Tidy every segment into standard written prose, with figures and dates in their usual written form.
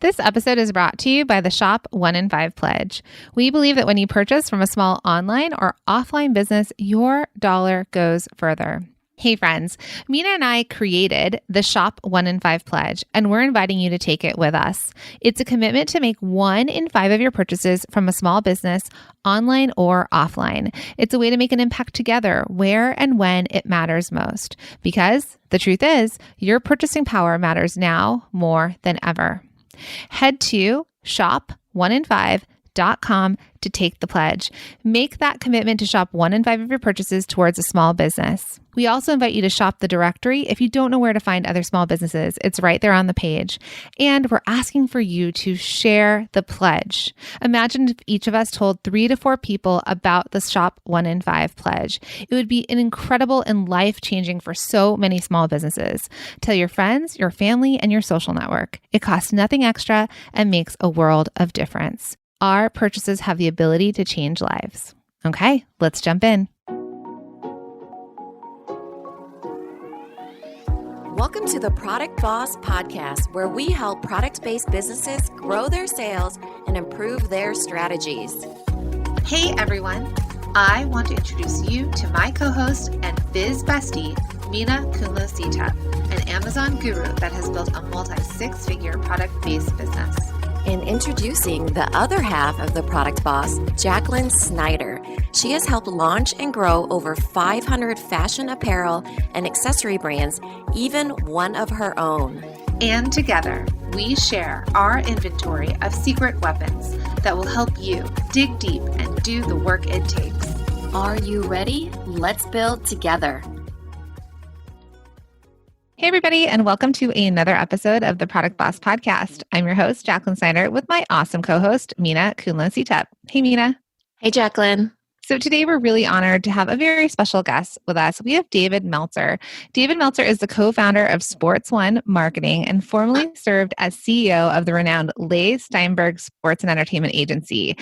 This episode is brought to you by the Shop 1 in 5 Pledge. We believe that when you purchase from a small online or offline business, your dollar goes further. Hey friends, Minna and I created the Shop 1 in 5 Pledge, and we're inviting you to take it with us. It's a commitment to make 1 in 5 of your purchases from a small business, online or offline. It's a way to make an impact together where and when it matters most. Because the truth is, your purchasing power matters now more than ever. Head to shop1in5.com to take the pledge. Make that commitment to shop 1 in 5 of your purchases towards a small business. We also invite you to shop the directory if you don't know where to find other small businesses. It's right there on the page. And we're asking for you to share the pledge. Imagine if each of us told 3 to 4 people about the Shop 1 in 5 pledge. It would be an incredible and life-changing for so many small businesses. Tell your friends, your family, and your social network. It costs nothing extra and makes a world of difference. Our purchases have the ability to change lives. Okay, let's jump in. Welcome to the Product Boss Podcast, where we help product-based businesses grow their sales and improve their strategies. Hey everyone, I want to introduce you to my co-host and biz bestie, Minna an Amazon guru that has built a multi-6-figure product-based business. And introducing the other half of the Product Boss, Jacqueline Snyder. She has helped launch and grow over 500 fashion apparel and accessory brands, even one of her own. And together, we share our inventory of secret weapons that will help you dig deep and do the work it takes. Are you ready? Let's build together. Hey, everybody, and welcome to another episode of the Product Boss Podcast. I'm your host, Jacqueline Snyder, with my awesome co-host, Minna. Hey, Minna. Hey, Jacqueline. So today we're really honored to have a very special guest with us. We have David Meltzer. David Meltzer is the co-founder of Sports One Marketing and formerly served as CEO of the renowned Leigh Steinberg Sports and Entertainment Agency,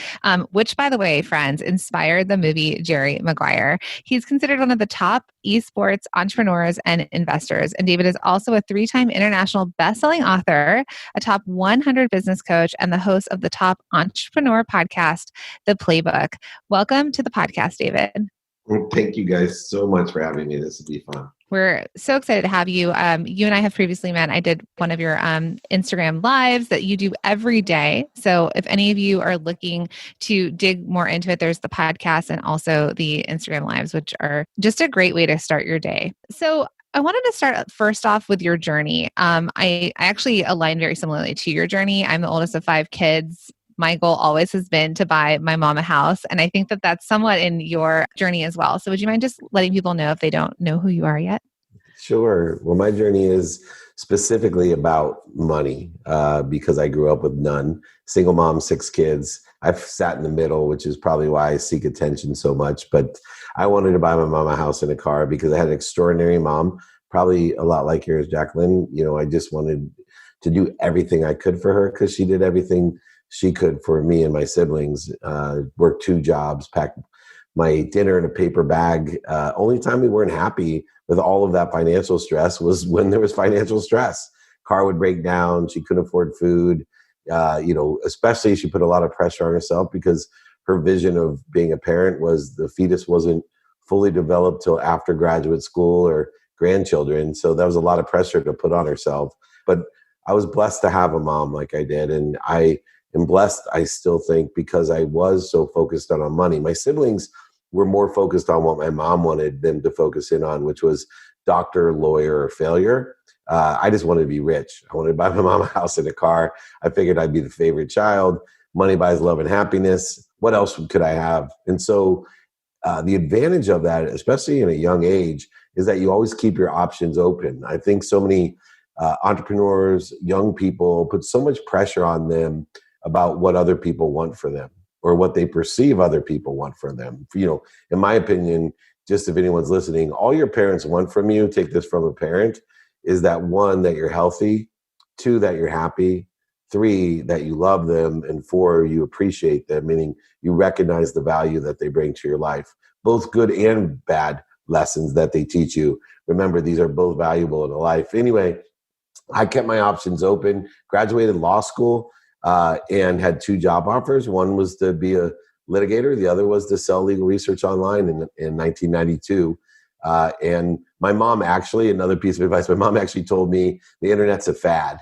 which, by the way, friends, inspired the movie Jerry Maguire. He's considered one of the top esports entrepreneurs and investors. And David is also a 3-time international best-selling author, a top 100 business coach, and the host of the top entrepreneur podcast, The Playbook. Welcome to the podcast, David. Well, thank you guys so much for having me. This will be fun. We're so excited to have you. You and I have previously met. I did one of your Instagram lives that you do every day. So if any of you are looking to dig more into it, there's the podcast and also the Instagram lives, which are just a great way to start your day. So I wanted to start first off with your journey. I actually align very similarly to your journey. I'm the oldest of 5 kids. My goal always has been to buy my mom a house. And I think that that's somewhat in your journey as well. So would you mind just letting people know if they don't know who you are yet? Sure. Well, my journey is specifically about money because I grew up with none. Single mom, 6 kids. I've sat in the middle, which is probably why I seek attention so much. But I wanted to buy my mom a house and a car because I had an extraordinary mom, probably a lot like yours, Jacqueline. You know, I just wanted to do everything I could for her because she did everything she could for me and my siblings, worked 2 jobs, packed my dinner in a paper bag. Only time we weren't happy with all of that financial stress was when there was financial stress. Car would break down. She couldn't afford food. Especially she put a lot of pressure on herself because her vision of being a parent was the fetus wasn't fully developed till after graduate school or grandchildren. So that was a lot of pressure to put on herself. But I was blessed to have a mom like I did. And I am blessed, I still think, because I was so focused on money. My siblings were more focused on what my mom wanted them to focus in on, which was doctor, lawyer, or failure. I just wanted to be rich. I wanted to buy my mom a house and a car. I figured I'd be the favorite child. Money buys love and happiness. What else could I have? And so the advantage of that, especially in a young age, is that you always keep your options open. I think so many entrepreneurs, young people, put so much pressure on them about what other people want for them or what they perceive other people want for them. In my opinion, just if anyone's listening, all your parents want from you, take this from a parent, is that 1, that you're healthy, 2, that you're happy, 3, that you love them, and 4, you appreciate them, meaning you recognize the value that they bring to your life, both good and bad lessons that they teach you. Remember, these are both valuable in life. Anyway, I kept my options open, graduated law school, and had 2 job offers. One was to be a litigator. The other was to sell legal research online in 1992. And my mom actually, another piece of advice, my mom actually told me the internet's a fad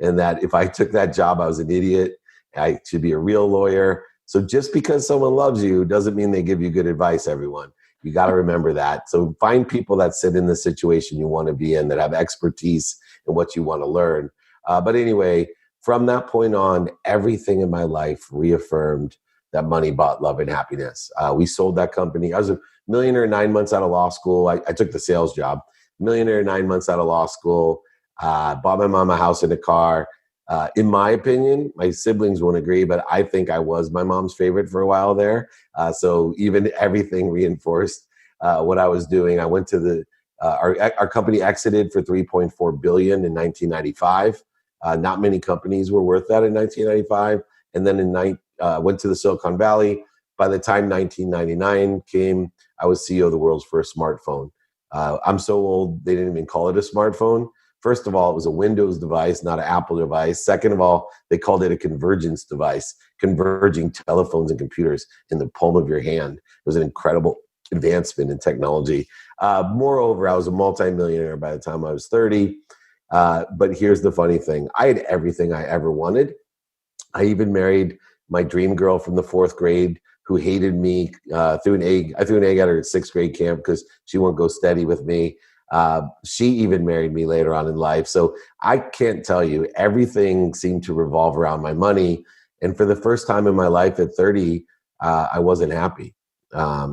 and that if I took that job, I was an idiot. I should be a real lawyer. So just because someone loves you doesn't mean they give you good advice, everyone. You got to remember that. So find people that sit in the situation you want to be in, that have expertise in what you want to learn. But anyway, from that point on, everything in my life reaffirmed that money bought love and happiness. We sold that company. I was a millionaire 9 months out of law school. I took the sales job. Millionaire 9 months out of law school. Bought my mom a house and a car. In my opinion, my siblings won't agree, but I think I was my mom's favorite for a while there. So even everything reinforced what I was doing. I went to our company exited for $3.4 billion in 1995. Not many companies were worth that in 1995. And then went to the Silicon Valley. By the time 1999 came, I was CEO of the world's first smartphone. I'm so old, they didn't even call it a smartphone. First of all, it was a Windows device, not an Apple device. Second of all, they called it a convergence device, converging telephones and computers in the palm of your hand. It was an incredible advancement in technology. Moreover, I was a multimillionaire by the time I was 30. But here's the funny thing. I had everything I ever wanted. I even married my dream girl from the 4th grade who hated me. Threw an egg. I threw an egg at her at 6th grade camp because she wouldn't go steady with me. She even married me later on in life. So I can't tell you, everything seemed to revolve around my money. And for the first time in my life at 30, I wasn't happy. I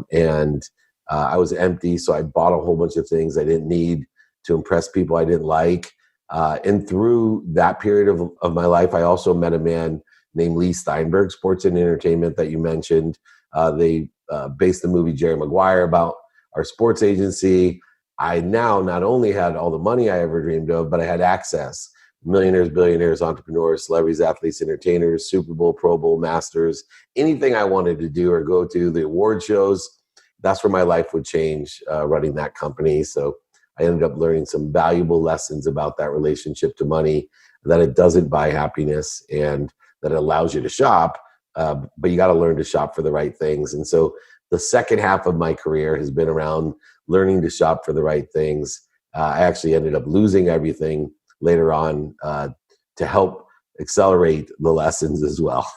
was empty. So I bought a whole bunch of things I didn't need to impress people I didn't like. And through that period of my life, I also met a man named Leigh Steinberg Sports Entertainment that you mentioned. They based the movie Jerry Maguire about our sports agency. I now not only had all the money I ever dreamed of, but I had access. Millionaires, billionaires, entrepreneurs, celebrities, athletes, entertainers, Super Bowl, Pro Bowl, Masters, anything I wanted to do or go to, the award shows, that's where my life would change running that company. So I ended up learning some valuable lessons about that relationship to money, that it doesn't buy happiness and that it allows you to shop, but you got to learn to shop for the right things. And so the second half of my career has been around learning to shop for the right things. I actually ended up losing everything later on to help accelerate the lessons as well.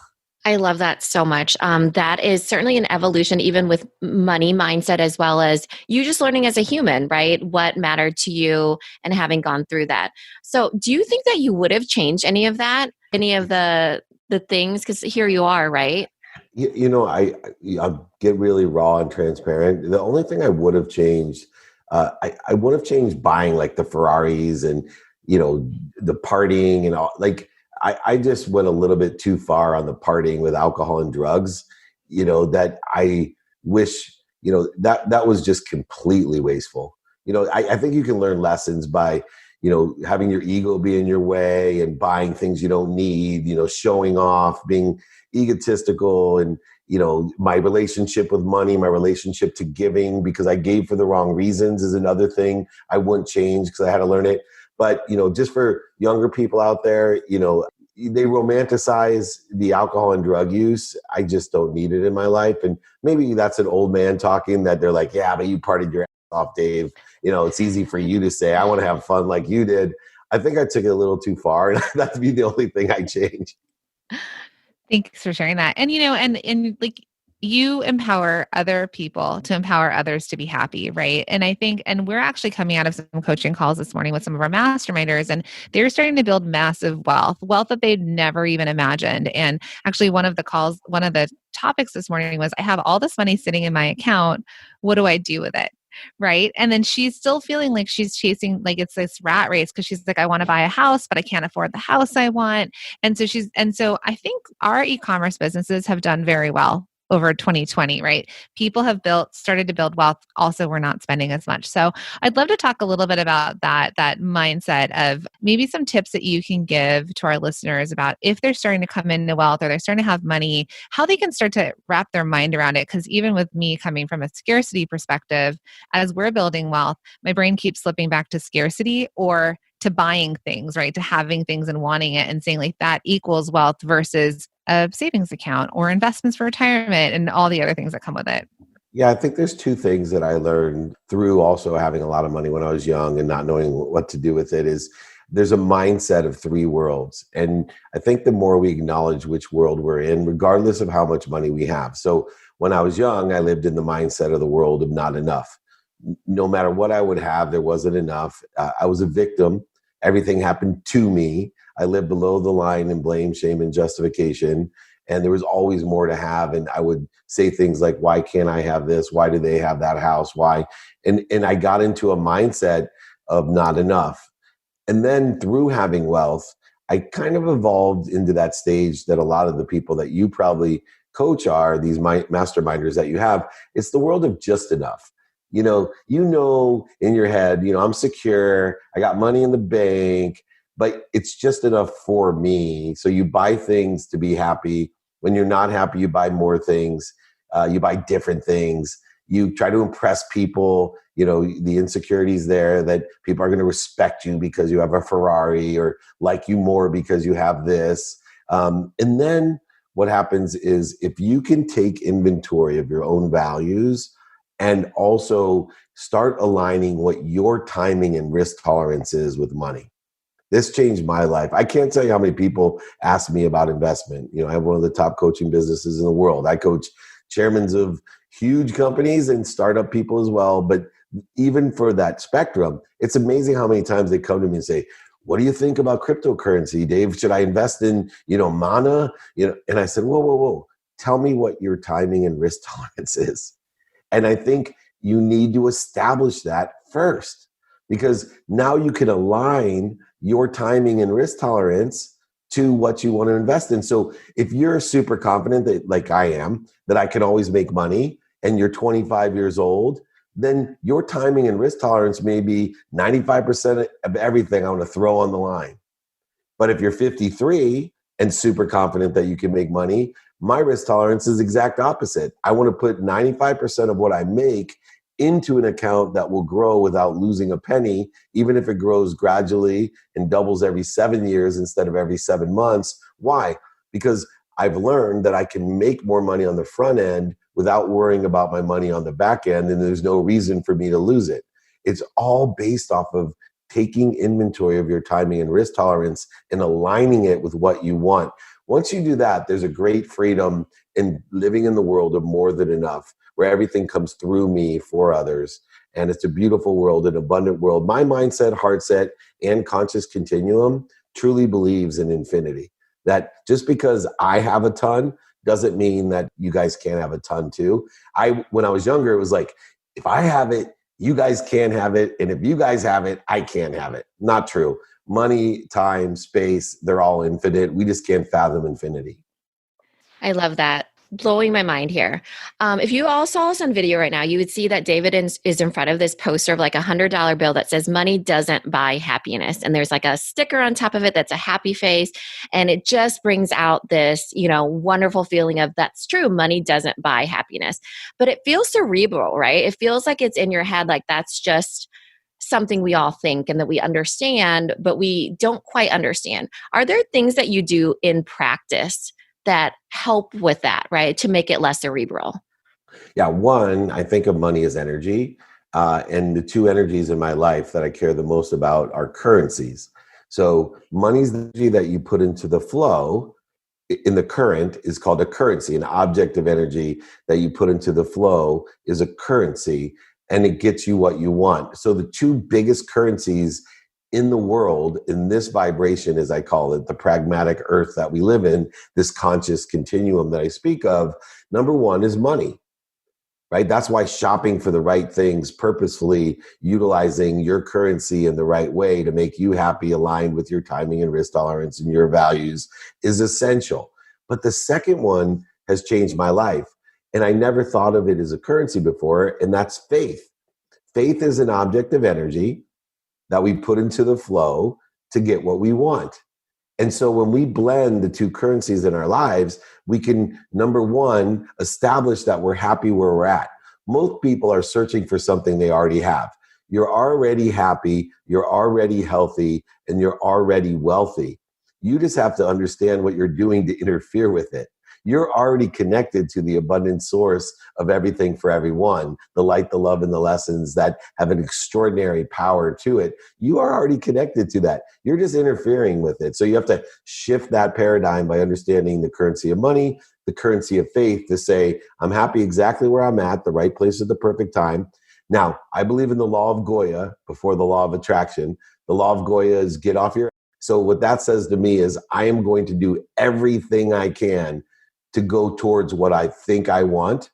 I love that so much. That is certainly an evolution, even with money mindset, as well as you just learning as a human, right? What mattered to you and having gone through that. So do you think that you would have changed any of that, any of the things? Because here you are, right? I'll get really raw and transparent. The only thing I would have changed, I would have changed buying like the Ferraris and, the partying and all. Like, I just went a little bit too far on the partying with alcohol and drugs, that I wish, that was just completely wasteful. I think you can learn lessons by, having your ego be in your way and buying things you don't need, showing off, being egotistical, and, my relationship with money, my relationship to giving, because I gave for the wrong reasons, is another thing I wouldn't change because I had to learn it. But, just for younger people out there, they romanticize the alcohol and drug use. I just don't need it in my life. And maybe that's an old man talking, that they're like, yeah, but you partied your ass off, Dave. It's easy for you to say, I want to have fun like you did. I think I took it a little too far, and that'd be the only thing I change. Thanks for sharing that. And, and like, you empower other people to empower others to be happy, right? And I think, and we're actually coming out of some coaching calls this morning with some of our masterminders, and they're starting to build massive wealth that they'd never even imagined. And actually one of the topics this morning was, I have all this money sitting in my account. What do I do with it? Right. And then she's still feeling like she's chasing, like it's this rat race, because she's like, I want to buy a house, but I can't afford the house I want. And so I think our e-commerce businesses have done very well over 2020, right? People have started to build wealth. Also, we're not spending as much. So I'd love to talk a little bit about that mindset of maybe some tips that you can give to our listeners about if they're starting to come into wealth or they're starting to have money, how they can start to wrap their mind around it. Because even with me coming from a scarcity perspective, as we're building wealth, my brain keeps slipping back to scarcity or to buying things, right? To having things and wanting it and saying like that equals wealth versus a savings account or investments for retirement and all the other things that come with it. Yeah, I think there's two things that I learned through also having a lot of money when I was young and not knowing what to do with it is there's a mindset of three worlds. And I think the more we acknowledge which world we're in, regardless of how much money we have. So when I was young, I lived in the mindset of the world of not enough. No matter what I would have, there wasn't enough. I was a victim. Everything happened to me. I lived below the line in blame, shame, and justification. And there was always more to have. And I would say things like, why can't I have this? Why do they have that house? Why? And I got into a mindset of not enough. And then through having wealth, I kind of evolved into that stage that a lot of the people that you probably coach are, these masterminders that you have. It's the world of just enough. You know in your head, I'm secure. I got money in the bank, but it's just enough for me. So you buy things to be happy. When you're not happy, you buy more things. You buy different things. You try to impress people. The insecurities there that people are going to respect you because you have a Ferrari or like you more because you have this. And then what happens is if you can take inventory of your own values and also start aligning what your timing and risk tolerance is with money. This changed my life. I can't tell you how many people ask me about investment. I have one of the top coaching businesses in the world. I coach chairmen of huge companies and startup people as well. But even for that spectrum, it's amazing how many times they come to me and say, what do you think about cryptocurrency, Dave? Should I invest in, Mana? And I said, whoa. Tell me what your timing and risk tolerance is. And I think you need to establish that first, because now you can align your timing and risk tolerance to what you want to invest in. So if you're super confident that, like I am, that I can always make money and you're 25 years old, then your timing and risk tolerance may be 95% of everything I want to throw on the line. But if you're 53 and super confident that you can make money, my risk tolerance is exact opposite. I want to put 95% of what I make into an account that will grow without losing a penny, even if it grows gradually and doubles every 7 years instead of every 7 months. Why? Because I've learned that I can make more money on the front end without worrying about my money on the back end, and there's no reason for me to lose it. It's all based off of taking inventory of your timing and risk tolerance and aligning it with what you want. Once you do that, there's a great freedom in living in the world of more than enough, where everything comes through me for others. And it's a beautiful world, an abundant world. My mindset, heart set, and conscious continuum truly believes in infinity. That just because I have a ton doesn't mean that you guys can't have a ton too. When I was younger, it was like, if I have it, you guys can have it. And if you guys have it, I can't have it. Not true. Money, time, space, they're all infinite. We just can't fathom infinity. I love that. Blowing my mind here. If you all saw us on video right now, you would see that David is in front of this poster of like $100 bill that says money doesn't buy happiness. And there's like a sticker on top of it that's a happy face. And it just brings out this, wonderful feeling of that's true. Money doesn't buy happiness, but it feels cerebral, right? It feels like it's in your head. Like that's just something we all think and that we understand, but we don't quite understand. Are there things that you do in practice that help with that, right? To make it less cerebral? Yeah, one, I think of money as energy. And the two energies in my life that I care the most about are currencies. So money's the energy that you put into the flow in the current is called a currency. An object of energy that you put into the flow is a currency, and it gets you what you want. So the two biggest currencies in the world, in this vibration, as I call it, the pragmatic earth that we live in, this conscious continuum that I speak of, number one is money, right? That's why shopping for the right things, purposefully utilizing your currency in the right way to make you happy, aligned with your timing and risk tolerance and your values is essential. But the second one has changed my life. And I never thought of it as a currency before, and that's faith. Faith is an object of energy that we put into the flow to get what we want. And so when we blend the two currencies in our lives, we can, number one, establish that we're happy where we're at. Most people are searching for something they already have. You're already happy, you're already healthy, and you're already wealthy. You just have to understand what you're doing to interfere with it. You're already connected to the abundant source of everything for everyone, the light, the love, and the lessons that have an extraordinary power to it. You are already connected to that. You're just interfering with it. So you have to shift that paradigm by understanding the currency of money, the currency of faith, to say, I'm happy exactly where I'm at, the right place at the perfect time. Now, I believe in the law of Goya before the law of attraction. The law of Goya is get off your. So what that says to me is I am going to do everything I can to go towards what I think I want.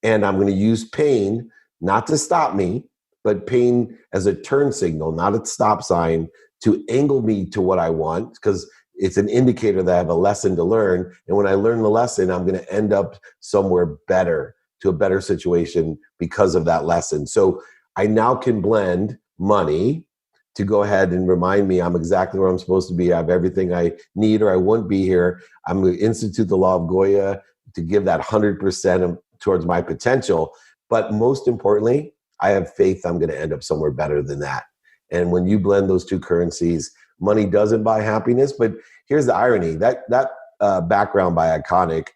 And I'm going to use pain not to stop me, but pain as a turn signal, not a stop sign, to angle me to what I want, because it's an indicator that I have a lesson to learn. And when I learn the lesson, I'm going to end up somewhere better, to a better situation because of that lesson. So I now can blend money to go ahead and remind me I'm exactly where I'm supposed to be. I have everything I need or I wouldn't be here. I'm going to institute the law of Goya to give that 100% towards my potential. But most importantly, I have faith I'm going to end up somewhere better than that. And when you blend those two currencies, money doesn't buy happiness. But here's the irony. That background by Iconic,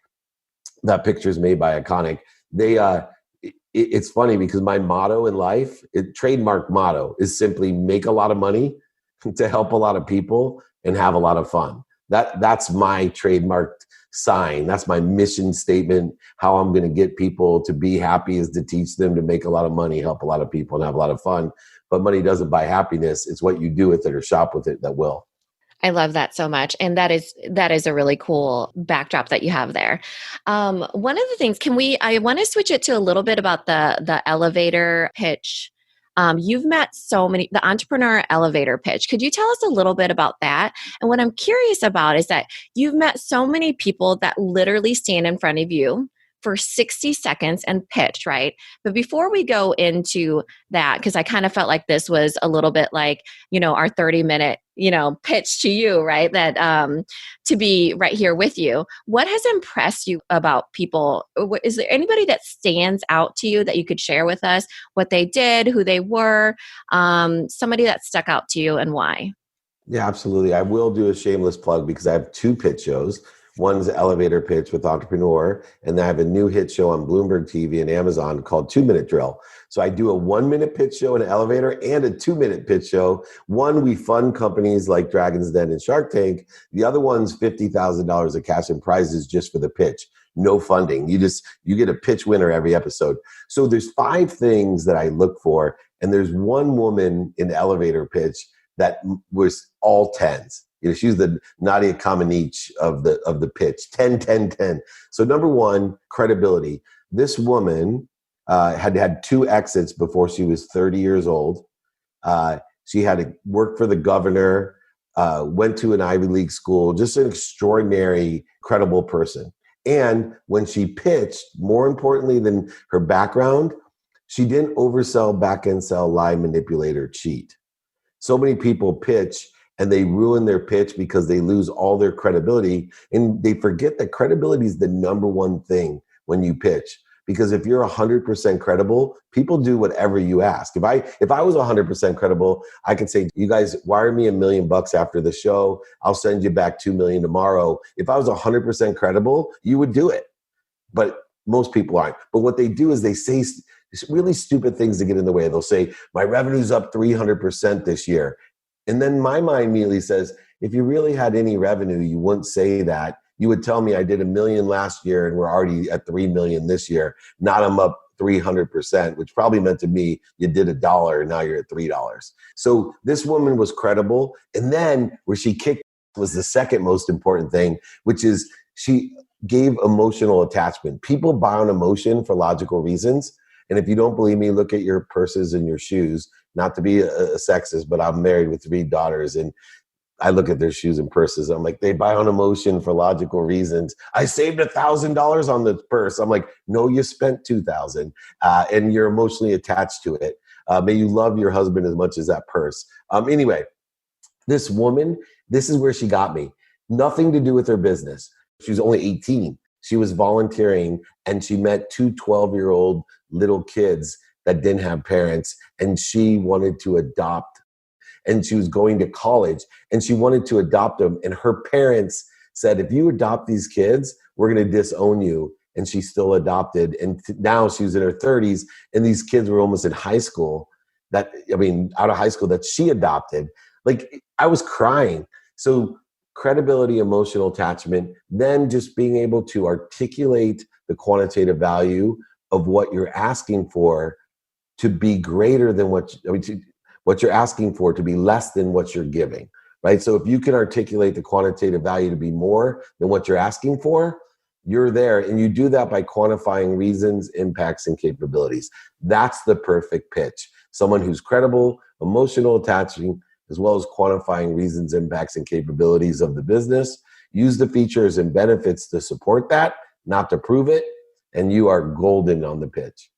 that picture is made by Iconic. It's funny because my motto in life, trademark motto, is simply make a lot of money to help a lot of people and have a lot of fun. That's my trademarked sign. That's my mission statement. How I'm going to get people to be happy is to teach them to make a lot of money, help a lot of people, and have a lot of fun. But money doesn't buy happiness. It's what you do with it or shop with it that will. I love that so much. And that is a really cool backdrop that you have there. One of the things, I want to switch it to a little bit about the elevator pitch. You've met so many, the entrepreneur elevator pitch. Could you tell us a little bit about that? And what I'm curious about is that you've met so many people that literally stand in front of you for 60 seconds and pitch, right? But before we go into that, because I kind of felt like this was a little bit like, our 30-minute, pitch to you, right? That to be right here with you. What has impressed you about people? Is there anybody that stands out to you that you could share with us? What they did, who they were, somebody that stuck out to you and why? Yeah, absolutely. I will do a shameless plug because I have two pitch shows. One's Elevator Pitch with Entrepreneur, and I have a new hit show on Bloomberg TV and Amazon called 2-Minute Drill. So I do a 1-minute pitch show in an elevator and a 2-minute pitch show. One, we fund companies like Dragon's Den and Shark Tank. The other one's $50,000 of cash and prizes just for the pitch. No funding. You get a pitch winner every episode. So there's 5 things that I look for, and there's one woman in the elevator pitch that was all 10s. She was the Nadia Comaneci of the pitch, 10, 10, 10. So number one, credibility. This woman had 2 exits before she was 30 years old. She had to work for the governor, went to an Ivy League school, just an extraordinary, credible person. And when she pitched, more importantly than her background, she didn't oversell, back-end sell, lie, manipulate, or cheat. So many people pitch and they ruin their pitch because they lose all their credibility. And they forget that credibility is the number one thing when you pitch. Because if you're 100% credible, people do whatever you ask. If I was 100% credible, I could say, you guys wire me $1 million after the show. I'll send you back $2 million tomorrow. If I was 100% credible, you would do it. But most people aren't. But what they do is they say really stupid things to get in the way. They'll say, my revenue's up 300% this year. And then my mind immediately says, if you really had any revenue, you wouldn't say that. You would tell me I did $1 million last year and we're already at 3 million this year. Not I'm up 300%, which probably meant to me you did $1 and now you're at $3. So this woman was credible. And then where she kicked was the second most important thing, which is she gave emotional attachment. People buy on emotion for logical reasons. And if you don't believe me, look at your purses and your shoes. Not to be a sexist, but I'm married with 3 daughters and I look at their shoes and purses. I'm like, they buy on emotion for logical reasons. I saved $1,000 on the purse. I'm like, no, you spent $2,000 and you're emotionally attached to it. May you love your husband as much as that purse. Anyway, this woman, this is where she got me. Nothing to do with her business. She was only 18. She was volunteering and she met 2 12-year-old little kids that didn't have parents, and she wanted to adopt, and she was going to college and she wanted to adopt them. And her parents said, if you adopt these kids, we're going to disown you. And she still adopted. And now she was in her 30s and these kids were almost in high school out of high school that she adopted. Like, I was crying. So credibility, emotional attachment, then just being able to articulate the quantitative value of what you're asking for to be greater than what you're asking for to be less than what you're giving, right? So if you can articulate the quantitative value to be more than what you're asking for, you're there. And you do that by quantifying reasons, impacts, and capabilities. That's the perfect pitch. Someone who's credible, emotional, attaching, as well as quantifying reasons, impacts, and capabilities of the business. Use the features and benefits to support that, not to prove it. And you are golden on the pitch.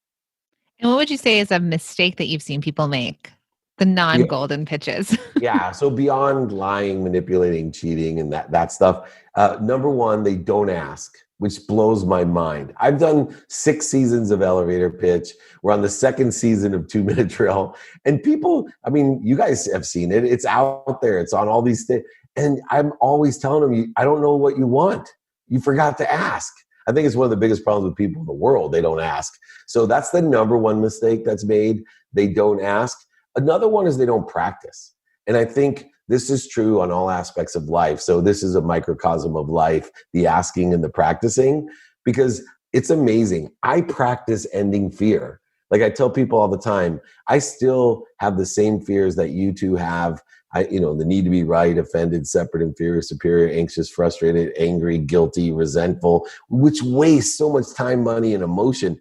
And what would you say is a mistake that you've seen people make? The non-golden pitches. Yeah. So beyond lying, manipulating, cheating, and that stuff, number one, they don't ask, which blows my mind. I've done 6 seasons of elevator pitch. We're on the 2nd season of 2-minute drill. And people, you guys have seen it. It's out there. It's on all these things. And I'm always telling them, I don't know what you want. You forgot to ask. I think it's one of the biggest problems with people in the world. They don't ask. So that's the number one mistake that's made. They don't ask. Another one is they don't practice. And I think this is true on all aspects of life. So this is a microcosm of life, the asking and the practicing, because it's amazing. I practice ending fear. Like I tell people all the time, I still have the same fears that you two have. The need to be right, offended, separate, inferior, superior, anxious, frustrated, angry, guilty, resentful, which wastes so much time, money, and emotion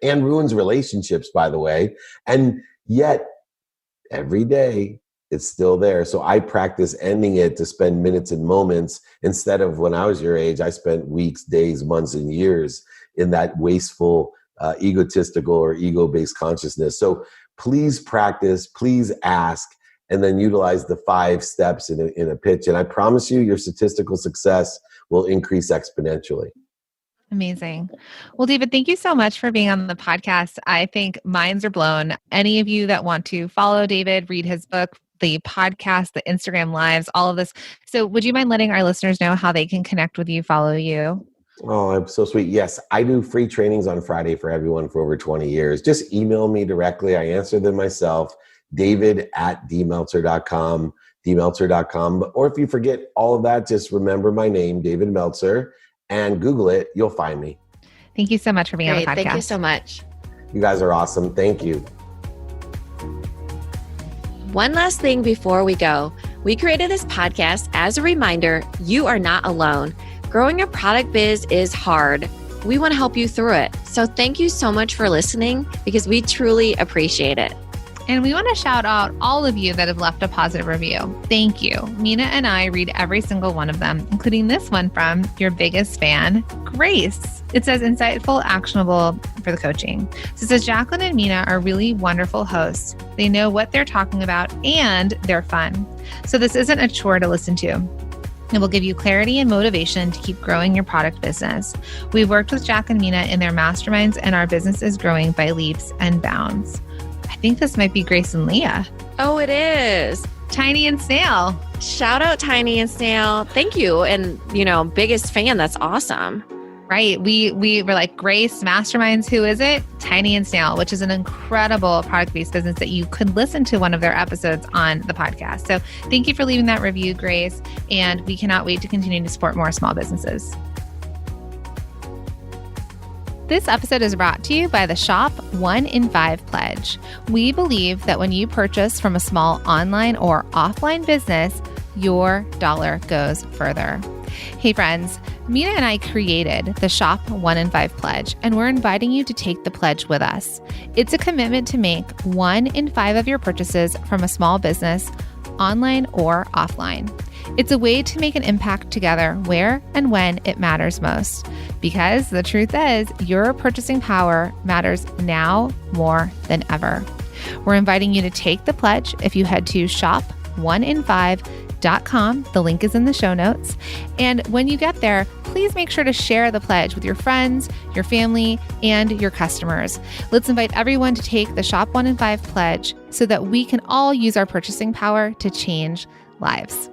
and ruins relationships, by the way. And yet every day it's still there. So I practice ending it to spend minutes and moments instead of when I was your age, I spent weeks, days, months, and years in that wasteful, egotistical or ego-based consciousness. So please practice, please ask, and then utilize the 5 steps in a pitch. And I promise you, your statistical success will increase exponentially. Amazing. Well, David, thank you so much for being on the podcast. I think minds are blown. Any of you that want to follow David, read his book, the podcast, the Instagram lives, all of this. So would you mind letting our listeners know how they can connect with you, follow you? Oh, I'm so sweet. Yes, I do free trainings on Friday for everyone for over 20 years. Just email me directly. I answer them myself, david@dmeltzer.com, dmeltzer.com. Or if you forget all of that, just remember my name, David Meltzer, and Google it. You'll find me. Thank you so much for being on the podcast. Thank you so much. You guys are awesome. Thank you. One last thing before we go. We created this podcast as a reminder you are not alone. Growing a product biz is hard. We want to help you through it. So thank you so much for listening because we truly appreciate it. And we want to shout out all of you that have left a positive review. Thank you. Minna and I read every single one of them, including this one from your biggest fan, Grace. It says, insightful, actionable for the coaching. So it says, Jacqueline and Minna are really wonderful hosts. They know what they're talking about and they're fun. So this isn't a chore to listen to. It will give you clarity and motivation to keep growing your product business. We've worked with Jack and Minna in their masterminds and our business is growing by leaps and bounds. I think this might be Grace and Leah. Oh, it is. Tiny and Snail. Shout out Tiny and Snail. Thank you. And, biggest fan. That's awesome. Right. We were like, Grace, masterminds, who is it? Tiny and Snail, which is an incredible product-based business that you could listen to one of their episodes on the podcast. So thank you for leaving that review, Grace. And we cannot wait to continue to support more small businesses. This episode is brought to you by the Shop 1 in 5 Pledge. We believe that when you purchase from a small online or offline business, your dollar goes further. Hey friends, Minna and I created the Shop 1 in 5 Pledge, and we're inviting you to take the pledge with us. It's a commitment to make 1 in 5 of your purchases from a small business, online or offline. It's a way to make an impact together where and when it matters most. Because the truth is, your purchasing power matters now more than ever. We're inviting you to take the pledge if you head to shop1in5 shop1in5pledge.com. The link is in the show notes. And when you get there, please make sure to share the pledge with your friends, your family, and your customers. Let's invite everyone to take the Shop 1 in 5 pledge so that we can all use our purchasing power to change lives.